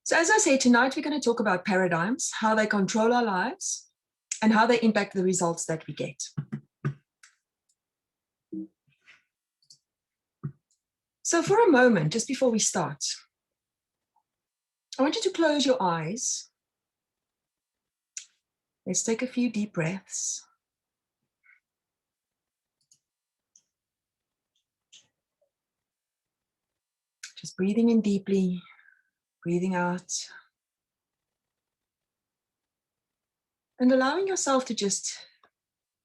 So as I say, tonight we're going to talk about paradigms, how they control our lives, and how they impact the results that we get. So for a moment, just before we start, I want you to close your eyes. Let's take a few deep breaths. Just breathing in deeply, breathing out. And allowing yourself to just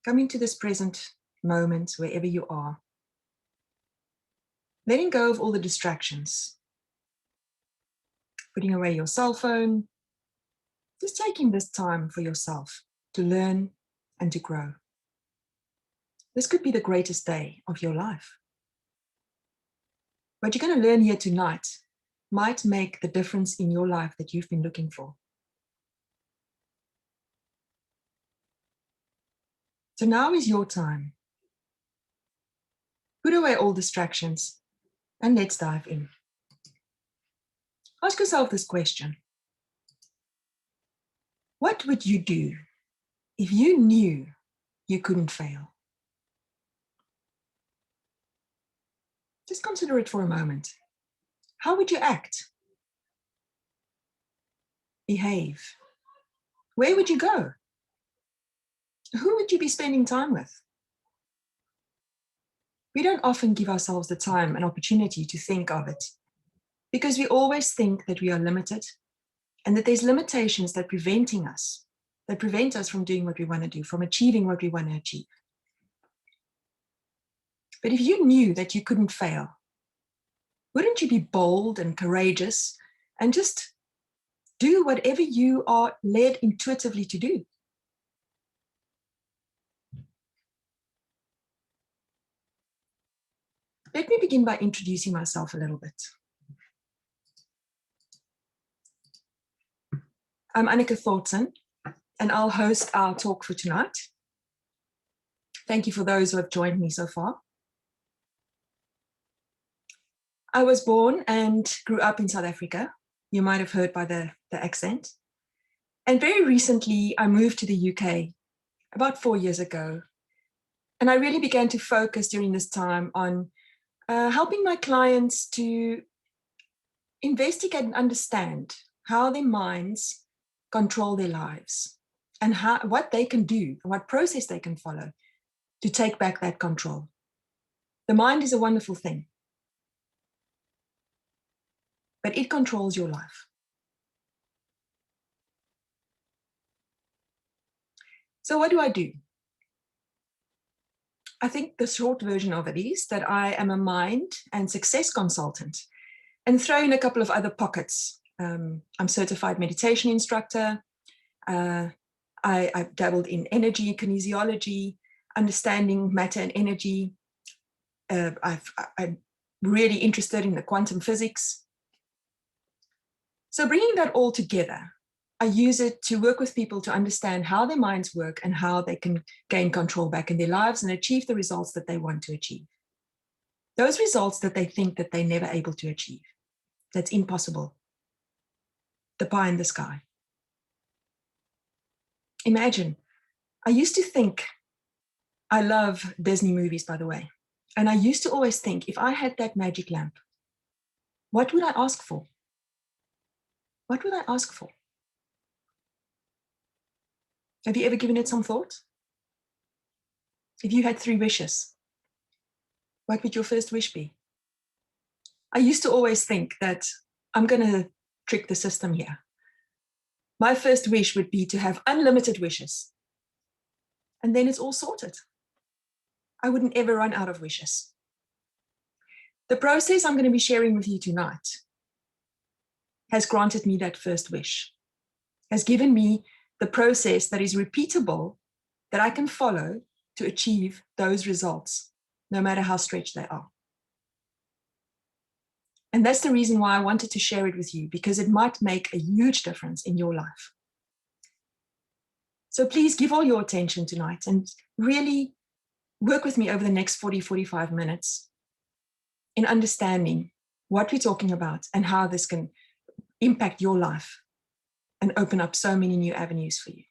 come into this present moment wherever you are. Letting go of all the distractions. Putting away your cell phone. Just taking this time for yourself to learn and to grow. This could be the greatest day of your life. What you're going to learn here tonight might make the difference in your life that you've been looking for. So now is your time. Put away all distractions and let's dive in. Ask yourself this question. What would you do if you knew you couldn't fail? Just consider it for a moment. How would you act? Behave? Where would you go? Who would you be spending time with? We don't often give ourselves the time and opportunity to think of it because we always think that we are limited and that there's limitations that prevent us from doing what we want to do, from achieving what we want to achieve. But if you knew that you couldn't fail, wouldn't you be bold and courageous and just do whatever you are led intuitively to do? Let me begin by introducing myself a little bit. I'm Anneke Thornton, and I'll host our talk for tonight. Thank you for those who have joined me so far. I was born and grew up in South Africa. You might have heard by the accent. And very recently, I moved to the UK about 4 years ago. And I really began to focus during this time on helping my clients to investigate and understand how their minds control their lives and what they can do, what process they can follow to take back that control. The mind is a wonderful thing, but it controls your life. So what do I do? I think the short version of it is that I am a mind and success consultant, and throw in a couple of other pockets. I'm a certified meditation instructor. I've dabbled in energy, kinesiology, understanding matter and energy. I'm really interested in the quantum physics. So bringing that all together, I use it to work with people to understand how their minds work and how they can gain control back in their lives and achieve the results that they want to achieve. Those results that they think that they're never able to achieve. That's impossible. The pie in the sky. Imagine, I used to think, I love Disney movies, by the way, and I used to always think, if I had that magic lamp, what would I ask for? What would I ask for? Have you ever given it some thought? If you had 3 wishes, what would your first wish be? I used to always think that I'm going to trick the system here. My first wish would be to have unlimited wishes. And then it's all sorted. I wouldn't ever run out of wishes. The process I'm going to be sharing with you tonight has granted me that first wish, has given me the process that is repeatable, that I can follow to achieve those results, no matter how stretched they are. And that's the reason why I wanted to share it with you, because it might make a huge difference in your life. So please give all your attention tonight and really work with me over the next 45 minutes in understanding what we're talking about and how this can impact your life and open up so many new avenues for you.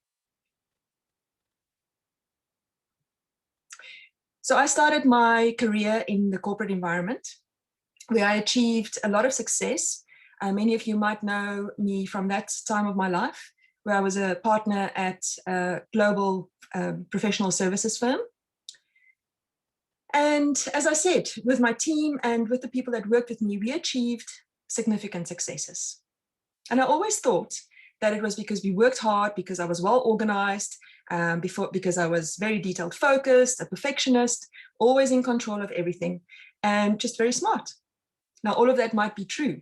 So I started my career in the corporate environment, where I achieved a lot of success. Many of you might know me from that time of my life, where I was a partner at a global professional services firm. And as I said, with my team and with the people that worked with me, we achieved significant successes. And I always thought that it was because we worked hard, because I was well organized, because I was very detailed focused, a perfectionist, always in control of everything, and just very smart. Now, all of that might be true.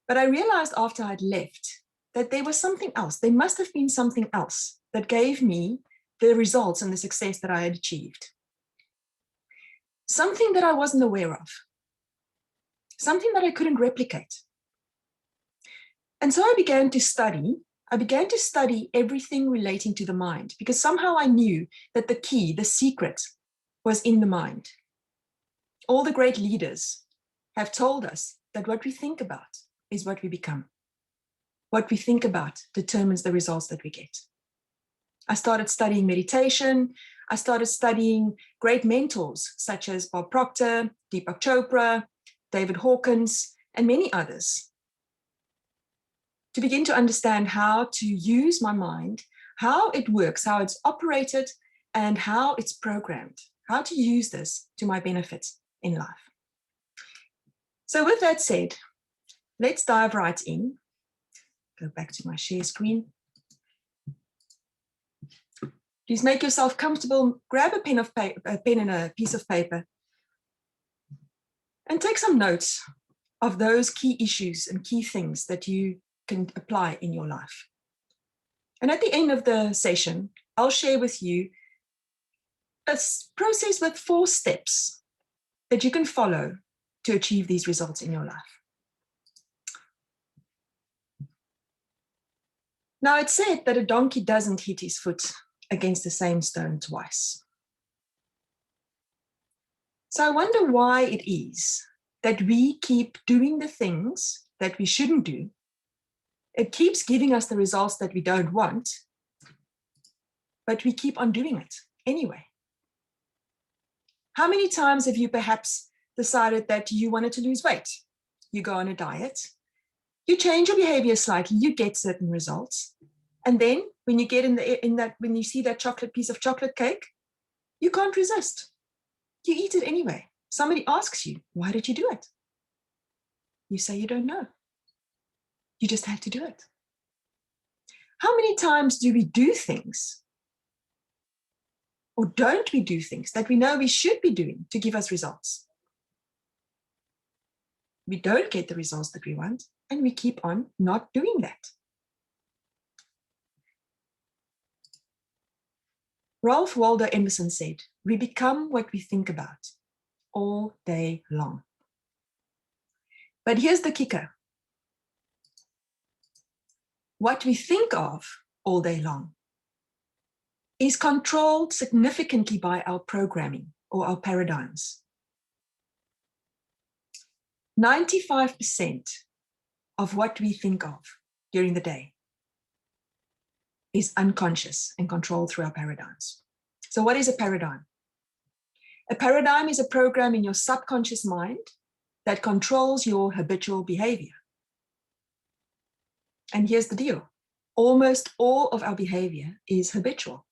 But I realized after I'd left that there was something else. There must have been something else that gave me the results and the success that I had achieved. Something that I wasn't aware of. Something that I couldn't replicate. And so I began to study everything relating to the mind, because somehow I knew that the key, the secret, was in the mind. All the great leaders have told us that what we think about is what we become. What we think about determines the results that we get. I started studying meditation. I started studying great mentors such as Bob Proctor, Deepak Chopra, David Hawkins, and many others, to begin to understand how to use my mind, how it works, how it's operated, and how it's programmed, how to use this to my benefit in life. So with that said, let's dive right in. Go back to my share screen. Please make yourself comfortable, grab a pen and a piece of paper, and take some notes of those key issues and key things that you can apply in your life. And at the end of the session, I'll share with you a process with 4 steps that you can follow to achieve these results in your life. Now, it's said that a donkey doesn't hit his foot against the same stone twice. So I wonder why it is that we keep doing the things that we shouldn't do. It keeps giving us the results that we don't want, but we keep on doing it anyway. How many times have you perhaps decided that you wanted to lose weight? You go on a diet, you change your behavior slightly, you get certain results. And then when you get when you see that piece of chocolate cake, you can't resist. You eat it anyway. Somebody asks you, why did you do it? You say you don't know. You just had to do it. How many times do we do things, or don't we do things that we know we should be doing to give us results? We don't get the results that we want, and we keep on not doing that. Ralph Waldo Emerson said, "We become what we think about all day long." But here's the kicker. What we think of all day long is controlled significantly by our programming or our paradigms. 95% of what we think of during the day is unconscious and controlled through our paradigms. So what is a paradigm? A paradigm is a program in your subconscious mind that controls your habitual behavior. And here's the deal. Almost all of our behavior is habitual.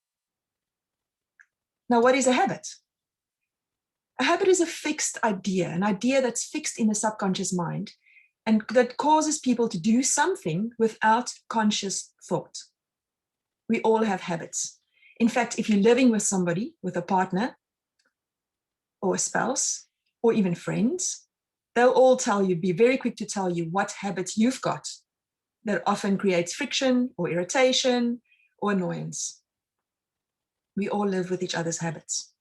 Now, what is a habit? A habit is a fixed idea, an idea that's fixed in the subconscious mind and that causes people to do something without conscious thought. We all have habits. In fact, if you're living with somebody, with a partner or a spouse or even friends, they'll all be very quick to tell you what habits you've got that often creates friction or irritation or annoyance. We all live with each other's habits.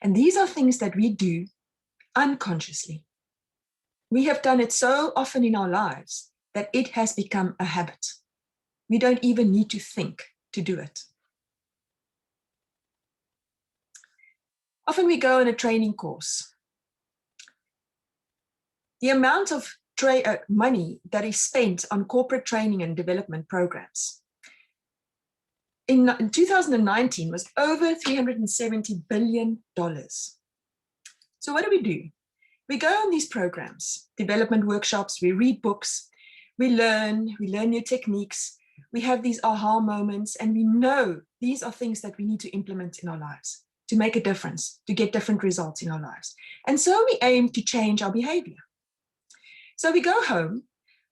And these are things that we do unconsciously. We have done it so often in our lives that it has become a habit. We don't even need to think to do it. Often we go on a training course. The amount of money that is spent on corporate training and development programs in 2019 was over $370 billion. So what do? We go on these programs, development workshops, we read books, we learn new techniques, we have these aha moments, and we know these are things that we need to implement in our lives to make a difference, to get different results in our lives. And so we aim to change our behavior. So we go home,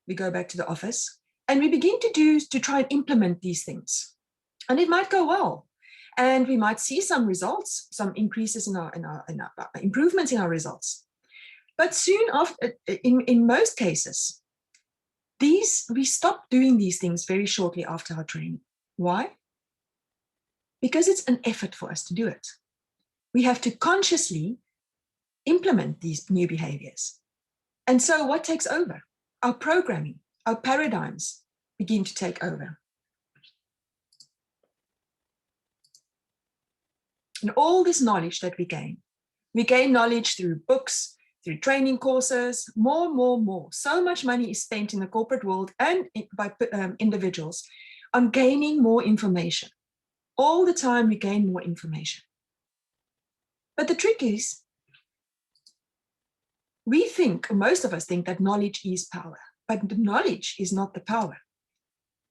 we go back to the office, and we begin to try and implement these things. And it might go well. And we might see some results, some increases in our improvements in our results. But soon after, in most cases, we stop doing these things very shortly after our training. Why? Because it's an effort for us to do it. We have to consciously implement these new behaviors. And so what takes over? Our programming, our paradigms begin to take over. And all this knowledge that we gain knowledge through books, through training courses, more. So much money is spent in the corporate world and by individuals on gaining more information. All the time we gain more information. But the trick is, we think, or most of us think, that knowledge is power, but the knowledge is not the power.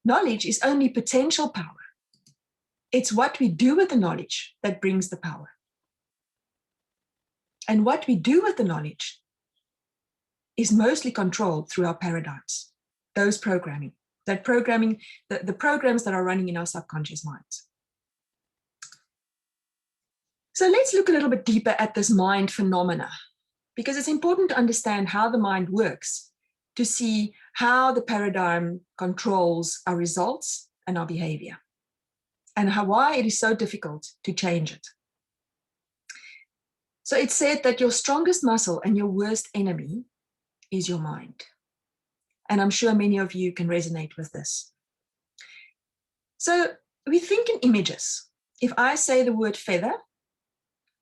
Knowledge is only potential power. It's what we do with the knowledge that brings the power. And what we do with the knowledge is mostly controlled through our paradigms, the programs that are running in our subconscious minds. So let's look a little bit deeper at this mind phenomena, because it's important to understand how the mind works to see how the paradigm controls our results and our behavior, and why it is so difficult to change it. So it's said that your strongest muscle and your worst enemy is your mind. And I'm sure many of you can resonate with this. So we think in images. If I say the word feather,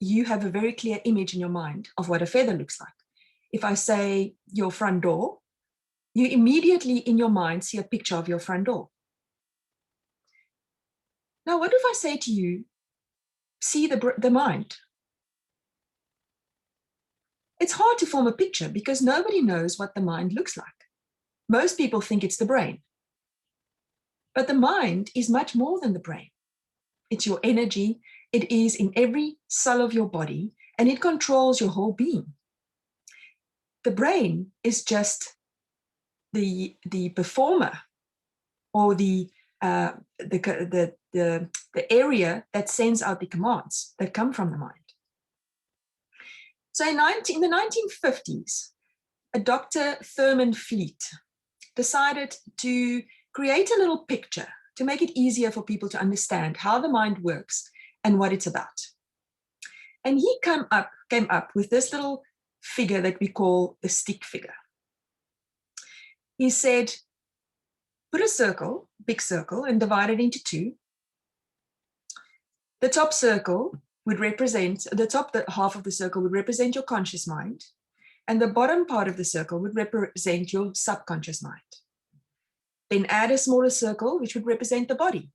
you have a very clear image in your mind of what a feather looks like. If I say your front door, you immediately in your mind see a picture of your front door. Now, what if I say to you, see the mind? It's hard to form a picture because nobody knows what the mind looks like. Most people think it's the brain. But the mind is much more than the brain. It's your energy. It is in every cell of your body, and it controls your whole being. The brain is just the performer, or the area that sends out the commands that come from the mind. So in the 1950s, a Dr. Thurman Fleet decided to create a little picture to make it easier for people to understand how the mind works and what it's about. And he came up with this little figure that we call the stick figure. He said, put a circle, big circle, and divide it into two. The top circle would represent, half of the circle would represent your conscious mind, and the bottom part of the circle would represent your subconscious mind. Then add a smaller circle, which would represent the body.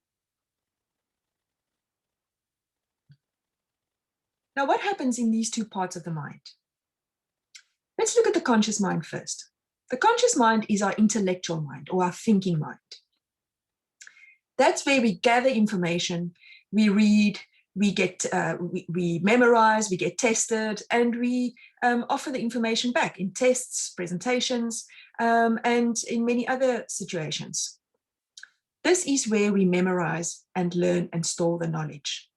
Now, what happens in these two parts of the mind? Let's look at the conscious mind first. The conscious mind is our intellectual mind, or our thinking mind. That's where we gather information, we read, we memorize, we get tested, and we offer the information back in tests, presentations, and in many other situations. This is where we memorize and learn and store the knowledge.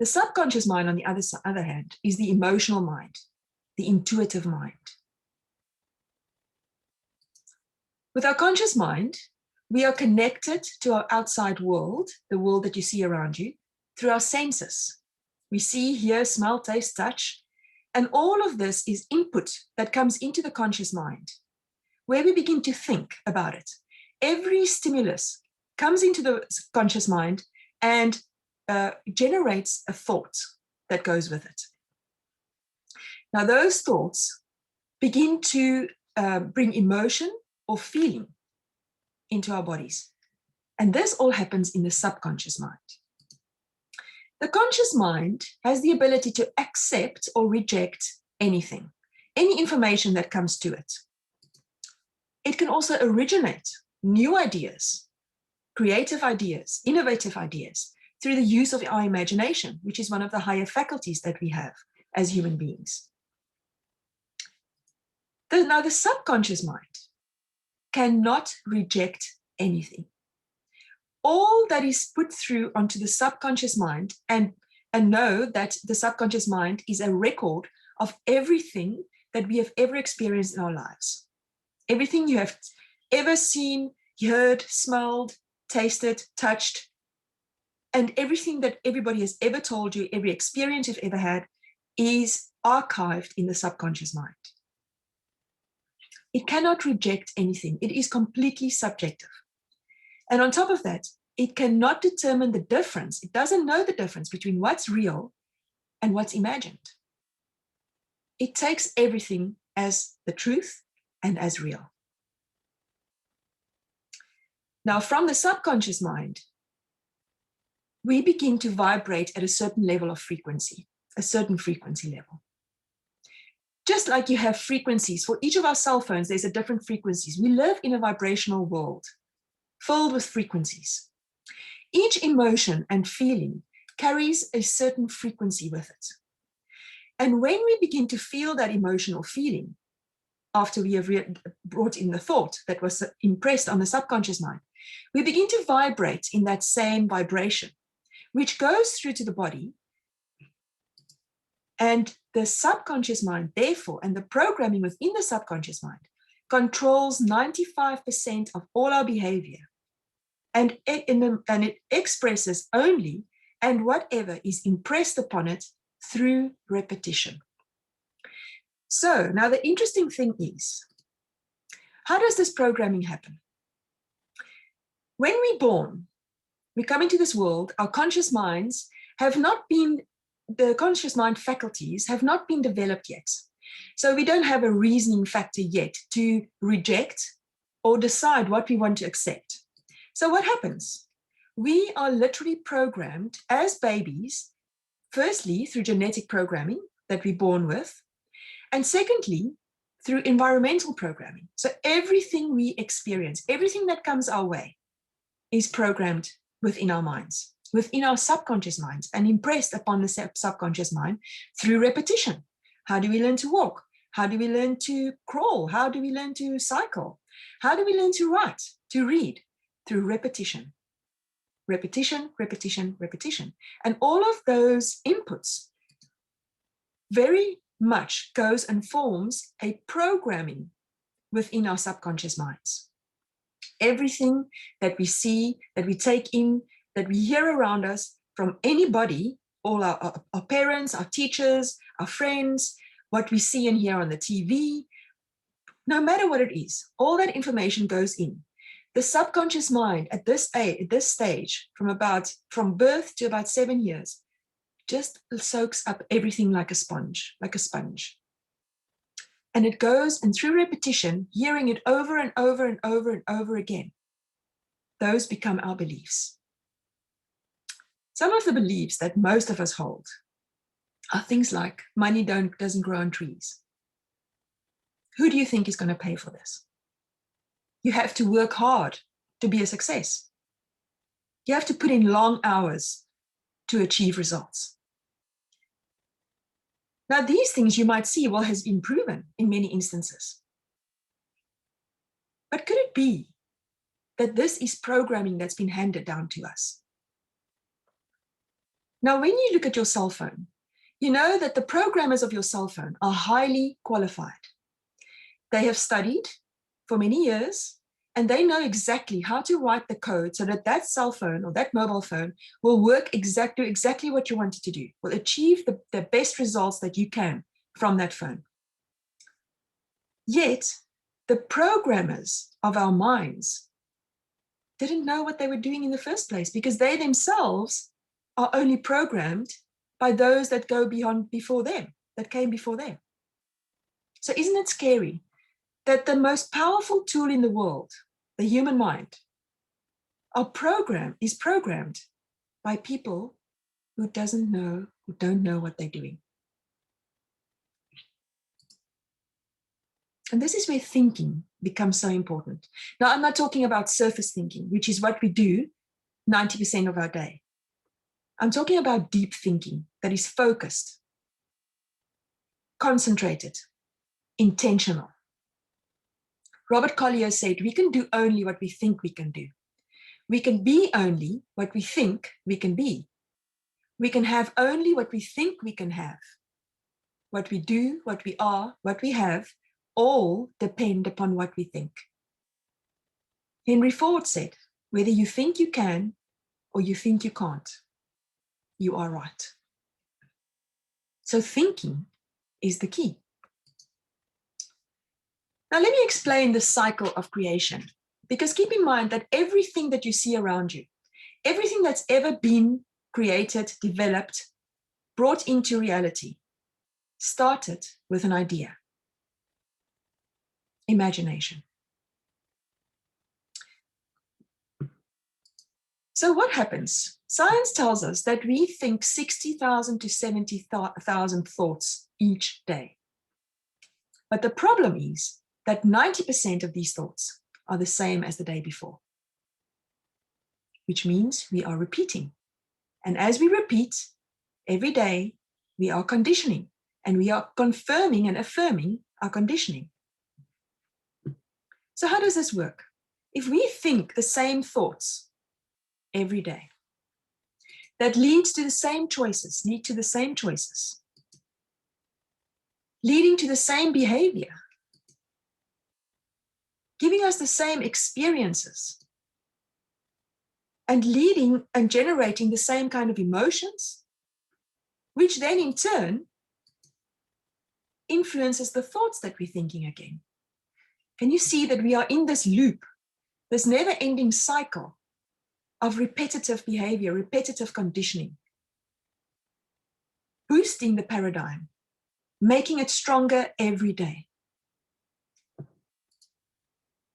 The subconscious mind, on the other hand, is the emotional mind, the intuitive mind. With our conscious mind, we are connected to our outside world, the world that you see around you, through our senses. We see, hear, smell, taste, touch, and all of this is input that comes into the conscious mind, where we begin to think about it. Every stimulus comes into the conscious mind and generates a thought that goes with it. Now, those thoughts begin to bring emotion or feeling into our bodies. And this all happens in the subconscious mind. The conscious mind has the ability to accept or reject anything, any information that comes to it. It can also originate new ideas, creative ideas, innovative ideas through the use of our imagination, which is one of the higher faculties that we have as human beings. Now, the subconscious mind cannot reject anything. All that is put through onto the subconscious mind, and know that the subconscious mind is a record of everything that we have ever experienced in our lives. Everything you have ever seen, heard, smelled, tasted, touched, and everything that everybody has ever told you, every experience you've ever had, is archived in the subconscious mind. It cannot reject anything. It is completely subjective. And on top of that, it cannot determine the difference. It doesn't know the difference between what's real and what's imagined. It takes everything as the truth and as real. Now, from the subconscious mind, we begin to vibrate at a certain level of frequency, a certain frequency level. Just like you have frequencies, for each of our cell phones, there's a different frequencies. We live in a vibrational world filled with frequencies. Each emotion and feeling carries a certain frequency with it. And when we begin to feel that emotion or feeling, after we have brought in the thought that was impressed on the subconscious mind, we begin to vibrate in that same vibration, which goes through to the body. And the subconscious mind, therefore, and the programming within the subconscious mind controls 95% of all our behavior. And it expresses only and whatever is impressed upon it through repetition. So now the interesting thing is, how does this programming happen? When we're born, we come into this world, our conscious minds have not been, the conscious mind faculties have not been developed yet. So we don't have a reasoning factor yet to reject or decide what we want to accept. So what happens? We are literally programmed as babies, firstly through genetic programming that we're born with, and secondly, through environmental programming. So everything we experience, everything that comes our way is programmed within our minds, within our subconscious minds, and impressed upon the subconscious mind through repetition. How do we learn to walk? How do we learn to crawl? How do we learn to cycle? How do we learn to write, to read? Through repetition. Repetition, repetition, repetition. And all of those inputs very much goes and forms a programming within our subconscious minds. Everything that we see, that we take in, that we hear around us from anybody, all our parents, our teachers, our friends, what we see and hear on the TV, no matter what it is, all that information goes in. The subconscious mind at this stage, from birth to about 7 years, just soaks up everything like a sponge. And it goes, and through repetition, hearing it over and over and over and over again, those become our beliefs. Some of the beliefs that most of us hold are things like money doesn't grow on trees. Who do you think is going to pay for this? You have to work hard to be a success. You have to put in long hours to achieve results. Now, these things you might see, has been proven in many instances. But could it be that this is programming that's been handed down to us? Now, when you look at your cell phone, you know that the programmers of your cell phone are highly qualified. They have studied for many years, and they know exactly how to write the code so that that cell phone or that mobile phone will work exactly what you want it to do, will achieve the best results that you can from that phone. Yet, the programmers of our minds didn't know what they were doing in the first place, because they themselves are only programmed by those that go before them, that came before them. So isn't it scary that the most powerful tool in the world, the human mind, is programmed by people who don't know what they're doing. And this is where thinking becomes so important. Now, I'm not talking about surface thinking, which is what we do 90% of our day. I'm talking about deep thinking that is focused, concentrated, intentional. Robert Collier said, we can do only what we think we can do. We can be only what we think we can be. We can have only what we think we can have. What we do, what we are, what we have, all depend upon what we think. Henry Ford said, whether you think you can or you think you can't, you are right. So thinking is the key. Now let me explain the cycle of creation, because keep in mind that everything that you see around you, everything that's ever been created, developed, brought into reality, started with an idea. Imagination. So what happens? Science tells us that we think 60,000 to 70,000 thoughts each day. But the problem is that 90% of these thoughts are the same as the day before, which means we are repeating. And as we repeat every day, we are conditioning, and we are confirming and affirming our conditioning. So how does this work? If we think the same thoughts every day, that lead to the same choices, leading to the same behavior, giving us the same experiences, and leading and generating the same kind of emotions, which then in turn influences the thoughts that we're thinking again. Can you see that we are in this loop, this never-ending cycle of repetitive behavior, repetitive conditioning, boosting the paradigm, making it stronger every day?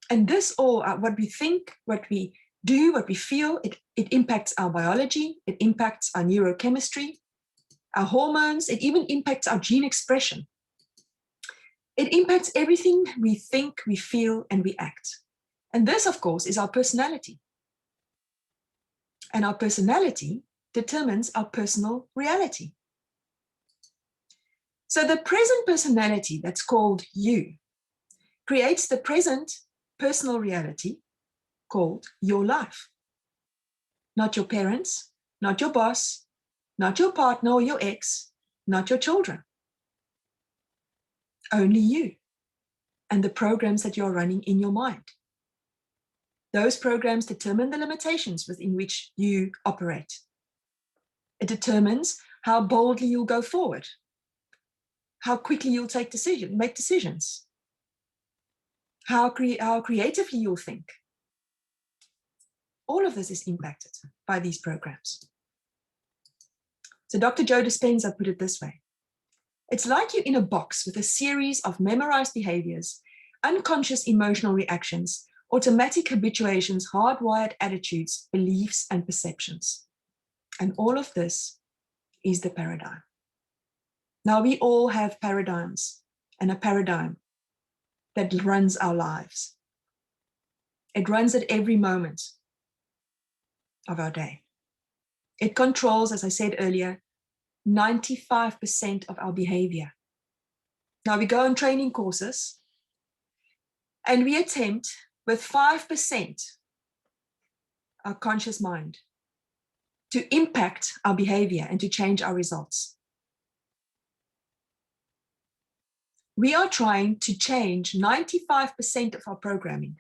And this all, what we think, what we do, what we feel, it impacts our biology, it impacts our neurochemistry, our hormones, it even impacts our gene expression. It impacts everything we think, we feel, and we act. And this, of course, is our personality. And our personality determines our personal reality. So the present personality that's called you creates the present personal reality called your life. Not your parents, not your boss, not your partner or your ex, not your children. Only you and the programs that you're running in your mind. Those programs determine the limitations within which you operate. It determines how boldly you'll go forward, how quickly you'll make decisions, how creatively you'll think. All of this is impacted by these programs. So Dr. Joe Dispenza put it this way. It's like you're in a box with a series of memorized behaviors, unconscious emotional reactions, automatic habituations, hardwired attitudes, beliefs, and perceptions. And all of this is the paradigm. Now, we all have paradigms, and a paradigm that runs our lives. It runs at every moment of our day. It controls, as I said earlier, 95% of our behavior. Now, we go on training courses and we attempt with 5% our conscious mind to impact our behavior and to change our results. We are trying to change 95% of our programming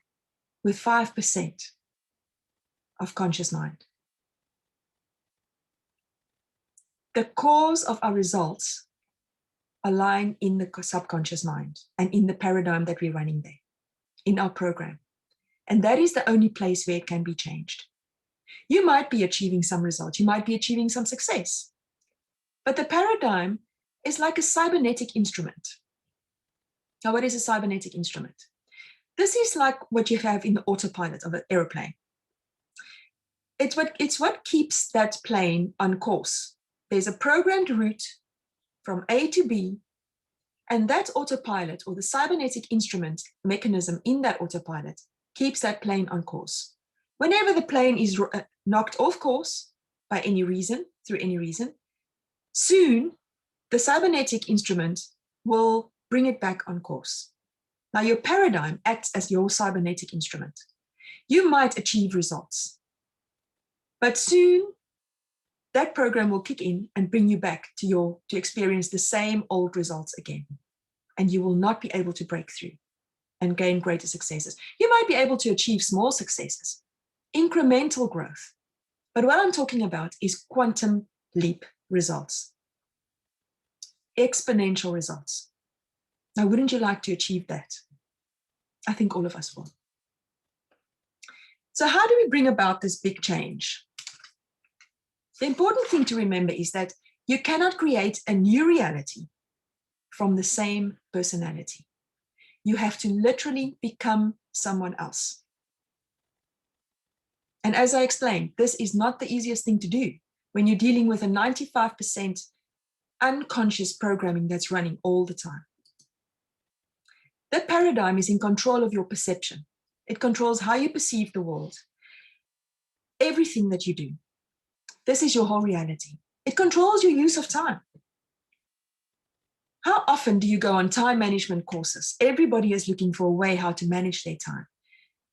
with 5% of conscious mind. The cause of our results are lying in the subconscious mind and in the paradigm that we're running there, in our program. And that is the only place where it can be changed. You might be achieving some results, you might be achieving some success, but the paradigm is like a cybernetic instrument. Now, what is a cybernetic instrument? This is like what you have in the autopilot of an aeroplane. It's what keeps that plane on course. There's a programmed route from A to B, and that autopilot, or the cybernetic instrument mechanism in that autopilot, keeps that plane on course. Whenever the plane is knocked off course by any reason, through any reason, soon the cybernetic instrument will bring it back on course. Now, your paradigm acts as your cybernetic instrument. You might achieve results, but soon that program will kick in and bring you back to experience the same old results again. And you will not be able to break through and gain greater successes. You might be able to achieve small successes, incremental growth. But what I'm talking about is quantum leap results, exponential results. Now, wouldn't you like to achieve that? I think all of us will. So how do we bring about this big change? The important thing to remember is that you cannot create a new reality from the same personality. You have to literally become someone else. And as I explained, this is not the easiest thing to do when you're dealing with a 95% unconscious programming that's running all the time. That paradigm is in control of your perception. It controls how you perceive the world, everything that you do. This is your whole reality. It controls your use of time. How often do you go on time management courses? Everybody is looking for a way how to manage their time.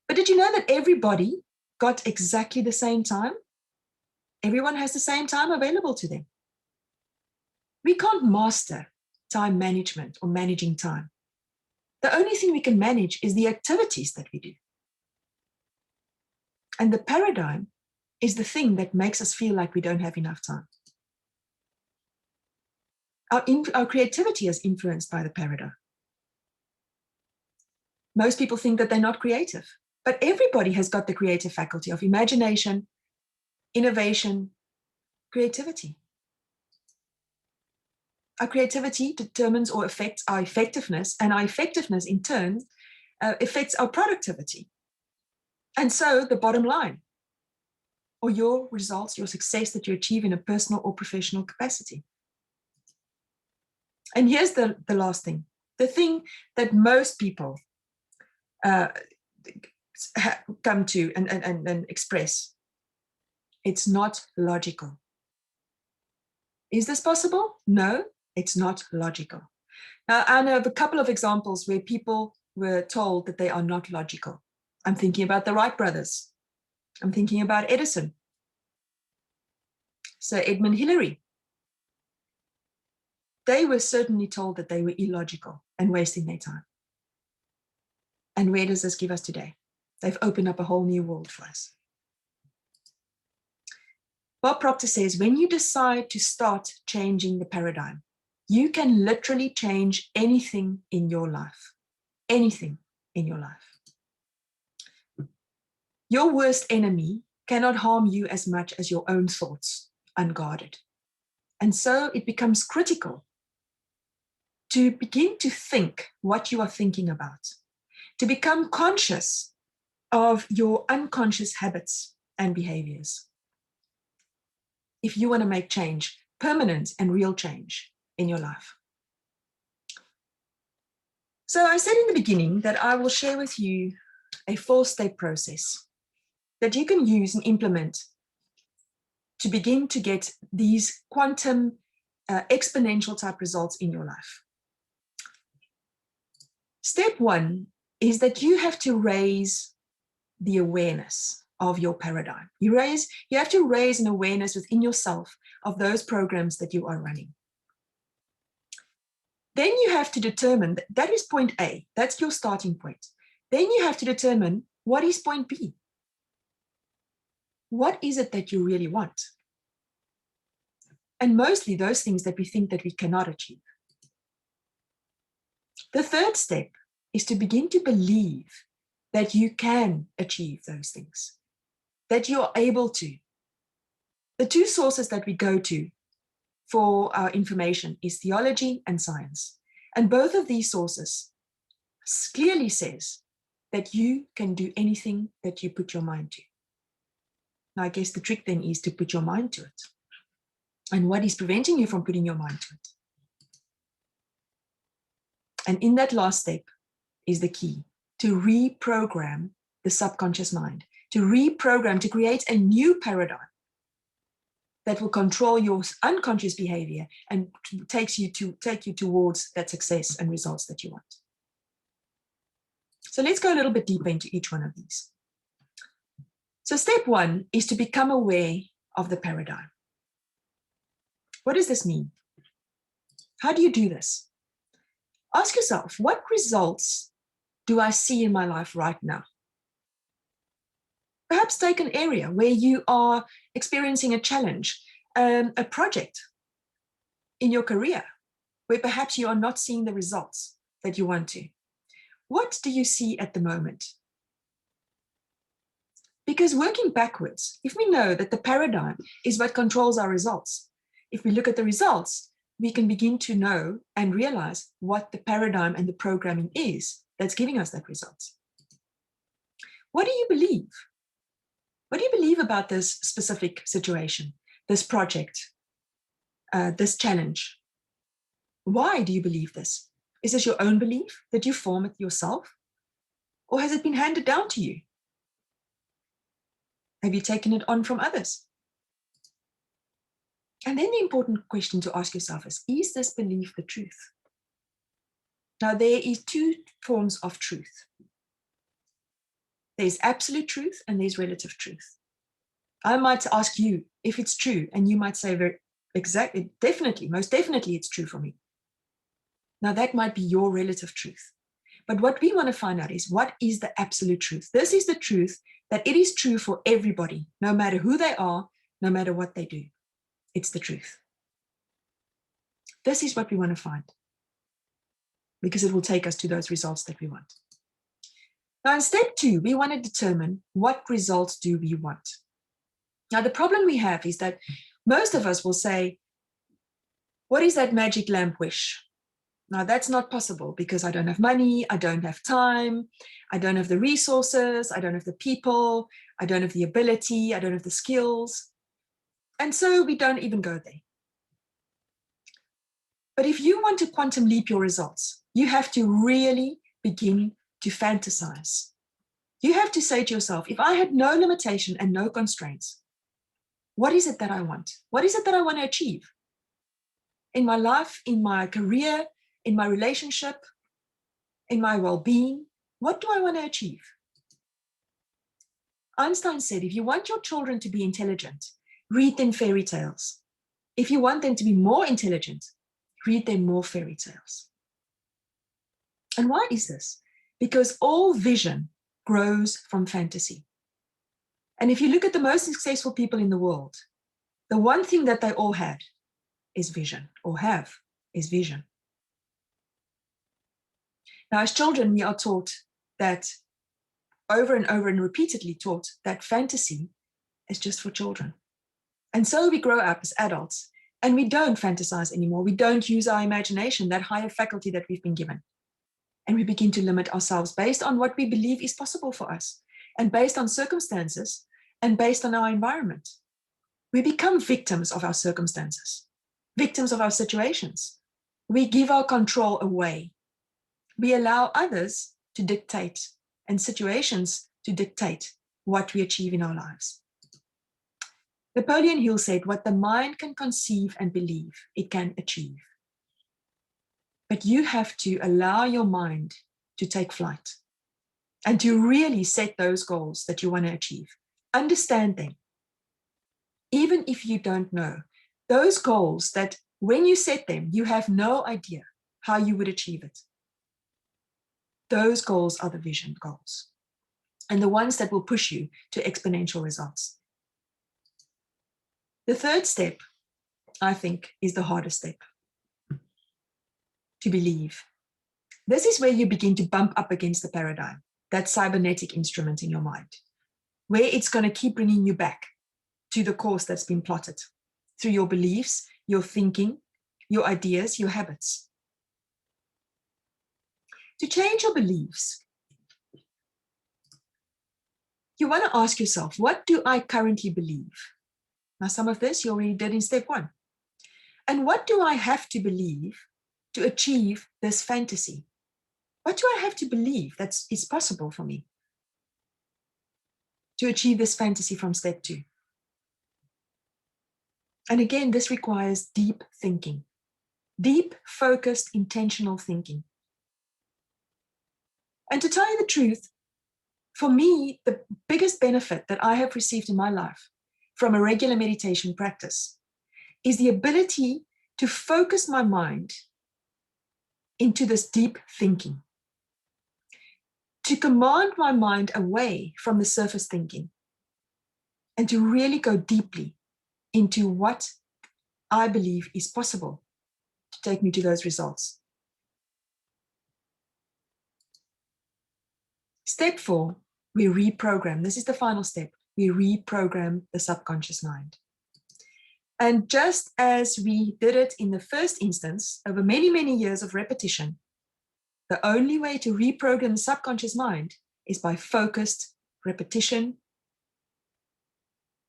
But did you know that everybody got exactly the same time? Everyone has the same time available to them. We can't master time management or managing time. The only thing we can manage is the activities that we do. And the paradigm is the thing that makes us feel like we don't have enough time. Our creativity is influenced by the paradigm. Most people think that they're not creative, but everybody has got the creative faculty of imagination, innovation, creativity. Our creativity determines or affects our effectiveness, and our effectiveness in turn affects our productivity. And so the bottom line, or your results, your success that you achieve in a personal or professional capacity. And here's the last thing, the thing that most people come to and express. It's not logical. Is this possible? No, it's not logical. Now, I know of a couple of examples where people were told that they are not logical. I'm thinking about the Wright brothers. I'm thinking about Edison, Sir Edmund Hillary. They were certainly told that they were illogical and wasting their time. And where does this give us today? They've opened up a whole new world for us. Bob Proctor says, when you decide to start changing the paradigm, you can literally change anything in your life. Anything in your life. Your worst enemy cannot harm you as much as your own thoughts, unguarded. And so it becomes critical to begin to think what you are thinking about, to become conscious of your unconscious habits and behaviors. If you want to make change, permanent and real change in your life. So I said in the beginning that I will share with you a 4-step process that you can use and implement to begin to get these quantum exponential type results in your life. Step 1 is that you have to raise the awareness of your paradigm. You have to raise an awareness within yourself of those programs that you are running. Then you have to determine, that is point A, that's your starting point. Then you have to determine, what is point B? What is it that you really want? And mostly those things that we think that we cannot achieve. The third step is to begin to believe that you can achieve those things, that you're able to. The 2 sources that we go to for our information is theology and science. And both of these sources clearly says that you can do anything that you put your mind to. Now, I guess the trick then is to put your mind to it. And what is preventing you from putting your mind to it? And in that last step is the key, to reprogram the subconscious mind, to reprogram, to create a new paradigm that will control your unconscious behavior and take you towards that success and results that you want. So let's go a little bit deeper into each one of these. So step one is to become aware of the paradigm. What does this mean? How do you do this? Ask yourself, what results do I see in my life right now? Perhaps take an area where you are experiencing a challenge, a project in your career, where perhaps you are not seeing the results that you want to. What do you see at the moment? Because working backwards, if we know that the paradigm is what controls our results, if we look at the results, we can begin to know and realize what the paradigm and the programming is that's giving us that results. What do you believe? What do you believe about this specific situation, this project, this challenge? Why do you believe this? Is this your own belief that you form it yourself? Or has it been handed down to you? Have you taken it on from others? And then the important question to ask yourself is this belief the truth? Now, there is two forms of truth. There's absolute truth and there's relative truth. I might ask you if it's true, and you might say exactly, definitely, most definitely it's true for me. Now, that might be your relative truth. But what we want to find out is, what is the absolute truth? This is the truth that it is true for everybody, no matter who they are, no matter what they do. It's the truth. This is what we want to find, because it will take us to those results that we want. Now, in step two, we want to determine what results do we want. Now, the problem we have is that most of us will say, what is that magic lamp wish? Now, that's not possible because I don't have money, I don't have time, I don't have the resources, I don't have the people, I don't have the ability, I don't have the skills. And so we don't even go there. But if you want to quantum leap your results, you have to really begin to fantasize. You have to say to yourself, if I had no limitation and no constraints, what is it that I want? What is it that I want to achieve? In my life, in my career, in my relationship, in my well-being, what do I want to achieve? Einstein said, if you want your children to be intelligent, read them fairy tales. If you want them to be more intelligent, read them more fairy tales. And why is this? Because all vision grows from fantasy. And if you look at the most successful people in the world, the one thing that they all had is vision, or have, is vision. Now, as children, we are taught that, over and over and repeatedly taught, that fantasy is just for children. And so we grow up as adults and we don't fantasize anymore. We don't use our imagination, that higher faculty that we've been given. And we begin to limit ourselves based on what we believe is possible for us, and based on circumstances, and based on our environment. We become victims of our circumstances, victims of our situations. We give our control away. We allow others to dictate, and situations to dictate what we achieve in our lives. Napoleon Hill said, what the mind can conceive and believe, it can achieve. But you have to allow your mind to take flight and to really set those goals that you want to achieve. Understand them. Even if you don't know, those goals that when you set them, you have no idea how you would achieve it. Those goals are the vision goals, and the ones that will push you to exponential results. The third step, I think, is the hardest step. To believe. This is where you begin to bump up against the paradigm, that cybernetic instrument in your mind, where it's going to keep bringing you back to the course that's been plotted through your beliefs, your thinking, your ideas, your habits. To change your beliefs, you want to ask yourself, what do I currently believe? Now, some of this you already did in step 1. And what do I have to believe to achieve this fantasy? What do I have to believe that is possible for me to achieve this fantasy from step 2? And again, this requires deep thinking, deep, focused, intentional thinking. And to tell you the truth, for me, the biggest benefit that I have received in my life from a regular meditation practice is the ability to focus my mind into this deep thinking, to command my mind away from the surface thinking, and to really go deeply into what I believe is possible to take me to those results. Step 4, we reprogram. This is the final step. We reprogram the subconscious mind. And just as we did it in the first instance, over many, many years of repetition, the only way to reprogram the subconscious mind is by focused repetition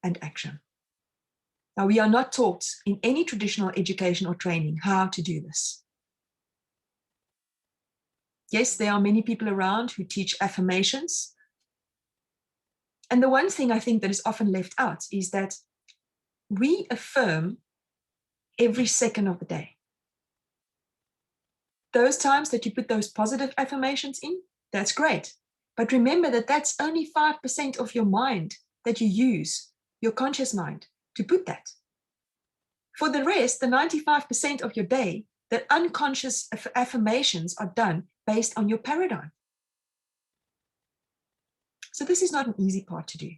and action. Now, we are not taught in any traditional education or training how to do this. Yes, there are many people around who teach affirmations. And the one thing I think that is often left out is that we affirm every second of the day. Those times that you put those positive affirmations in, that's great. But remember that that's only 5% of your mind that you use, your conscious mind, to put that. For the rest, the 95% of your day, the unconscious affirmations are done based on your paradigm. So this is not an easy part to do.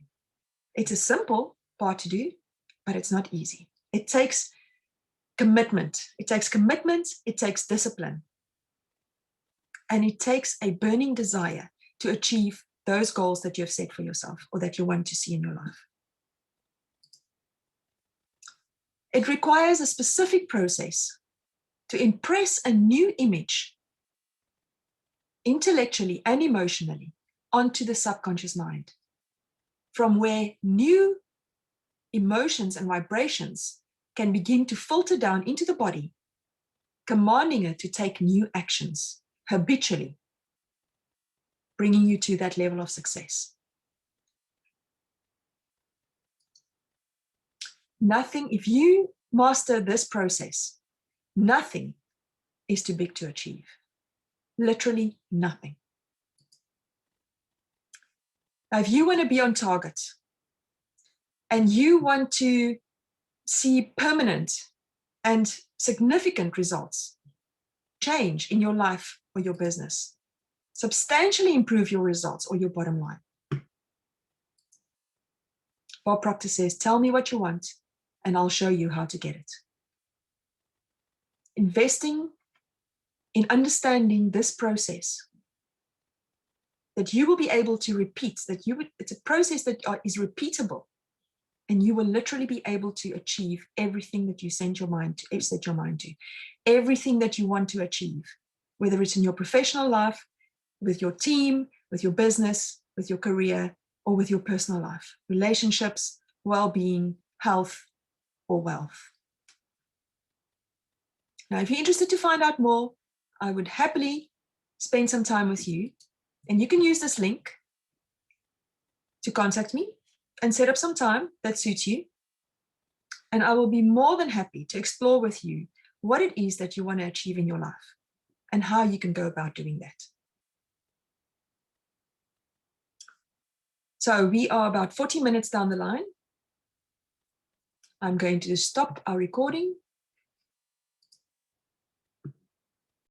It's a simple part to do, but it's not easy. It takes commitment. It takes discipline. And it takes a burning desire to achieve those goals that you have set for yourself or that you want to see in your life. It requires a specific process to impress a new image intellectually and emotionally onto the subconscious mind, from where new emotions and vibrations can begin to filter down into the body, commanding it to take new actions habitually, bringing you to that level of success. Nothing, if you master this process, nothing is too big to achieve. Literally nothing. Now, if you want to be on target and you want to see permanent and significant results, change in your life or your business, substantially improve your results or your bottom line, Bob Proctor says, tell me what you want and I'll show you how to get it. Investing in understanding this process, that you will be able to repeat, it's a process that is repeatable, and you will literally be able to achieve everything that you set your mind to, everything that you want to achieve, whether it's in your professional life, with your team, with your business, with your career, or with your personal life, relationships, well-being, health, or wealth. Now, if you're interested to find out more, I would happily spend some time with you, and you can use this link to contact me and set up some time that suits you. And I will be more than happy to explore with you what it is that you want to achieve in your life and how you can go about doing that. So we are about 40 minutes down the line. I'm going to stop our recording